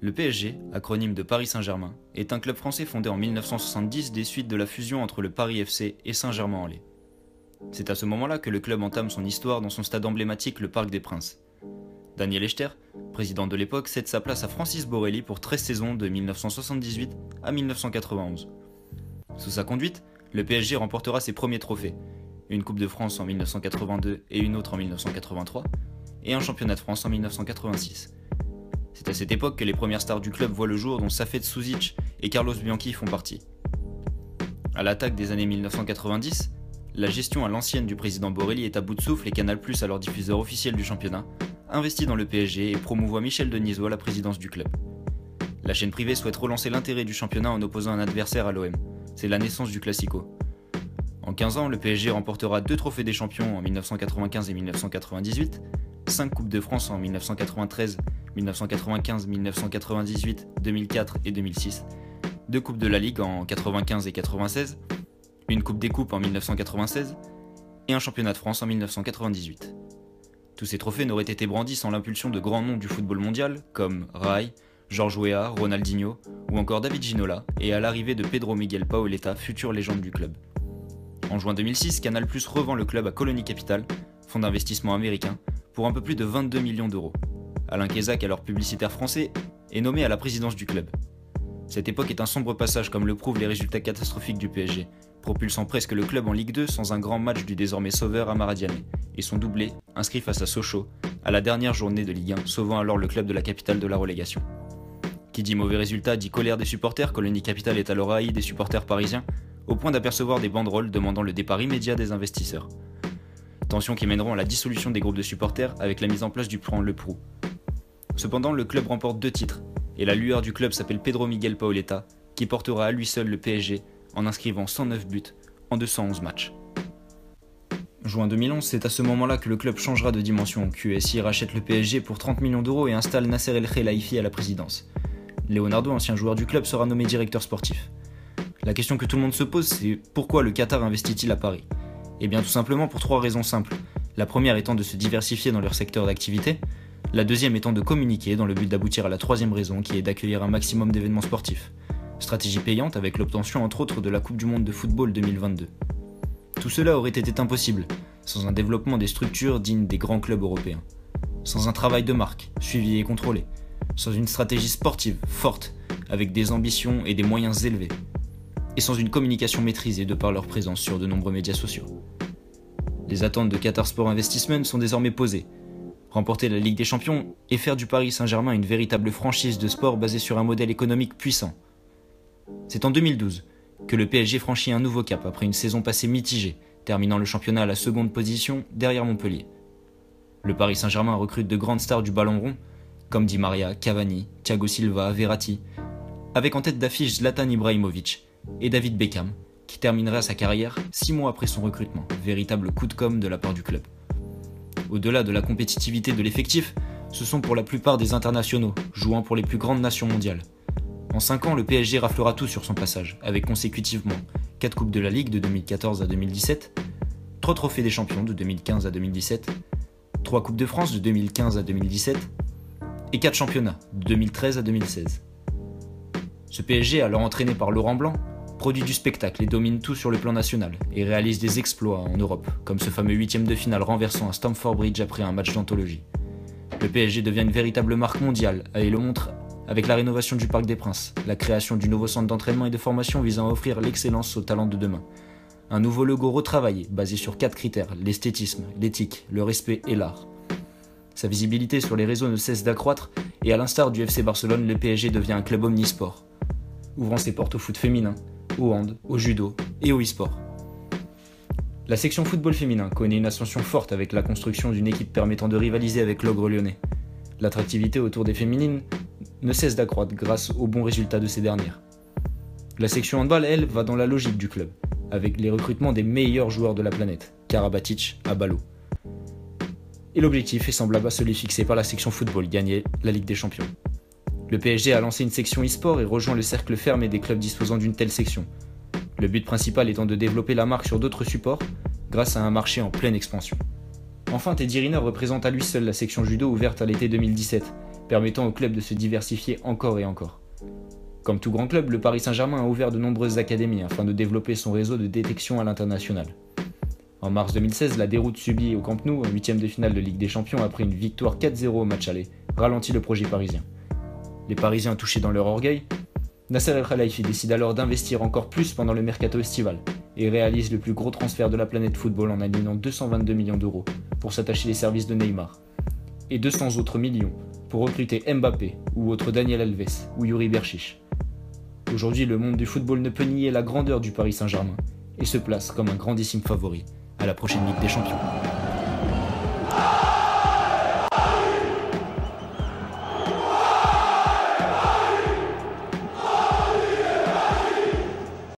Le PSG, acronyme de Paris Saint-Germain, est un club français fondé en 1970 des suites de la fusion entre le Paris FC et Saint-Germain-en-Laye. C'est à ce moment-là que le club entame son histoire dans son stade emblématique, le Parc des Princes. Daniel Echter, président de l'époque, cède sa place à Francis Borelli pour 13 saisons de 1978 à 1991. Sous sa conduite, le PSG remportera ses premiers trophées, une Coupe de France en 1982 et une autre en 1983, et un championnat de France en 1986. C'est à cette époque que les premières stars du club voient le jour, dont Safet Souzic et Carlos Bianchi font partie. À l'attaque des années 1990, la gestion à l'ancienne du président Borelli est à bout de souffle et Canal+, alors diffuseur officiel du championnat, investit dans le PSG et promouvoit Michel Denisot à la présidence du club. La chaîne privée souhaite relancer l'intérêt du championnat en opposant un adversaire à l'OM. C'est la naissance du Classico. En 15 ans, le PSG remportera 2 trophées des champions en 1995 et 1998, 5 Coupes de France en 1993, 1995, 1998, 2004 et 2006, 2 Coupes de la Ligue en 95 et 96, une Coupe des Coupes en 1996 et un championnat de France en 1998. Tous ces trophées n'auraient été brandis sans l'impulsion de grands noms du football mondial comme Rai, Georges Weah, Ronaldinho ou encore David Ginola et à l'arrivée de Pedro Miguel Paoletta, future légende du club. En juin 2006, Canal+ revend le club à Colony Capital, fonds d'investissement américain, pour un peu plus de 22 millions d'euros. Alain Kézac, alors publicitaire français, est nommé à la présidence du club. Cette époque est un sombre passage comme le prouvent les résultats catastrophiques du PSG, propulsant presque le club en Ligue 2 sans un grand match du désormais sauveur Amara Diané, et son doublé, inscrit face à Sochaux, à la dernière journée de Ligue 1, sauvant alors le club de la capitale de la relégation. Qui dit mauvais résultat dit colère des supporters. Colony Capital est alors haï des supporters parisiens, au point d'apercevoir des banderoles demandant le départ immédiat des investisseurs. Tensions qui mèneront à la dissolution des groupes de supporters avec la mise en place du plan Le Prou. Cependant, le club remporte 2 titres, et la lueur du club s'appelle Pedro Miguel Paoletta, qui portera à lui seul le PSG en inscrivant 109 buts en 211 matchs. Juin 2011, c'est à ce moment-là que le club changera de dimension. QSI rachète le PSG pour 30 millions d'euros et installe Nasser El Khelaifi à la présidence. Leonardo, ancien joueur du club, sera nommé directeur sportif. La question que tout le monde se pose, c'est pourquoi le Qatar investit-il à Paris ? Eh bien tout simplement pour 3 raisons simples. La première étant de se diversifier dans leur secteur d'activité, la deuxième étant de communiquer dans le but d'aboutir à la 3e raison qui est d'accueillir un maximum d'événements sportifs. Stratégie payante avec l'obtention entre autres de la Coupe du Monde de football 2022. Tout cela aurait été impossible sans un développement des structures dignes des grands clubs européens, sans un travail de marque suivi et contrôlé, sans une stratégie sportive forte avec des ambitions et des moyens élevés, et sans une communication maîtrisée de par leur présence sur de nombreux médias sociaux. Les attentes de Qatar Sport Investment sont désormais posées. Remporter la Ligue des Champions et faire du Paris Saint-Germain une véritable franchise de sport basée sur un modèle économique puissant. C'est en 2012 que le PSG franchit un nouveau cap après une saison passée mitigée, terminant le championnat à la 2e position derrière Montpellier. Le Paris Saint-Germain recrute de grandes stars du ballon rond, comme Di Maria, Cavani, Thiago Silva, Verratti, avec en tête d'affiche Zlatan Ibrahimovic et David Beckham, qui terminera sa carrière 6 mois après son recrutement, véritable coup de com' de la part du club. Au-delà de la compétitivité de l'effectif, ce sont pour la plupart des internationaux, jouant pour les plus grandes nations mondiales. En 5 ans, le PSG raflera tout sur son passage, avec consécutivement 4 Coupes de la Ligue de 2014 à 2017, 3 Trophées des Champions de 2015 à 2017, 3 Coupes de France de 2015 à 2017, et 4 championnats de 2013 à 2016. Ce PSG, alors entraîné par Laurent Blanc, produit du spectacle et domine tout sur le plan national, et réalise des exploits en Europe, comme ce fameux 8e de finale renversant à Stamford Bridge après un match d'anthologie. Le PSG devient une véritable marque mondiale, et le montre avec la rénovation du Parc des Princes, la création du nouveau centre d'entraînement et de formation visant à offrir l'excellence aux talents de demain. Un nouveau logo retravaillé, basé sur 4 critères, l'esthétisme, l'éthique, le respect et l'art. Sa visibilité sur les réseaux ne cesse d'accroître, et à l'instar du FC Barcelone, le PSG devient un club omnisport, ouvrant ses portes au foot féminin, au hand, au judo et au e-sport. La section football féminin connaît une ascension forte avec la construction d'une équipe permettant de rivaliser avec l'Ogre lyonnais. L'attractivité autour des féminines ne cesse d'accroître grâce aux bons résultats de ces dernières. La section handball, elle, va dans la logique du club, avec les recrutements des meilleurs joueurs de la planète, Karabatic à Ballot. Et l'objectif est semblable à celui fixé par la section football, gagner la Ligue des Champions. Le PSG a lancé une section e-sport et rejoint le cercle fermé des clubs disposant d'une telle section. Le but principal étant de développer la marque sur d'autres supports, grâce à un marché en pleine expansion. Enfin, Teddy Riner représente à lui seul la section judo ouverte à l'été 2017, permettant au club de se diversifier encore et encore. Comme tout grand club, le Paris Saint-Germain a ouvert de nombreuses académies afin de développer son réseau de détection à l'international. En mars 2016, la déroute subie au Camp Nou en 8e de finale de Ligue des Champions après une victoire 4-0 au match aller ralentit le projet parisien. Les Parisiens touchés dans leur orgueil, Nasser El Khelaifi décide alors d'investir encore plus pendant le mercato estival et réalise le plus gros transfert de la planète football en alignant 222 millions d'euros pour s'attacher les services de Neymar et 200 autres millions pour recruter Mbappé ou autre Daniel Alves ou Yuri Berchiche. Aujourd'hui, le monde du football ne peut nier la grandeur du Paris Saint-Germain et se place comme un grandissime favori à la prochaine Ligue des Champions.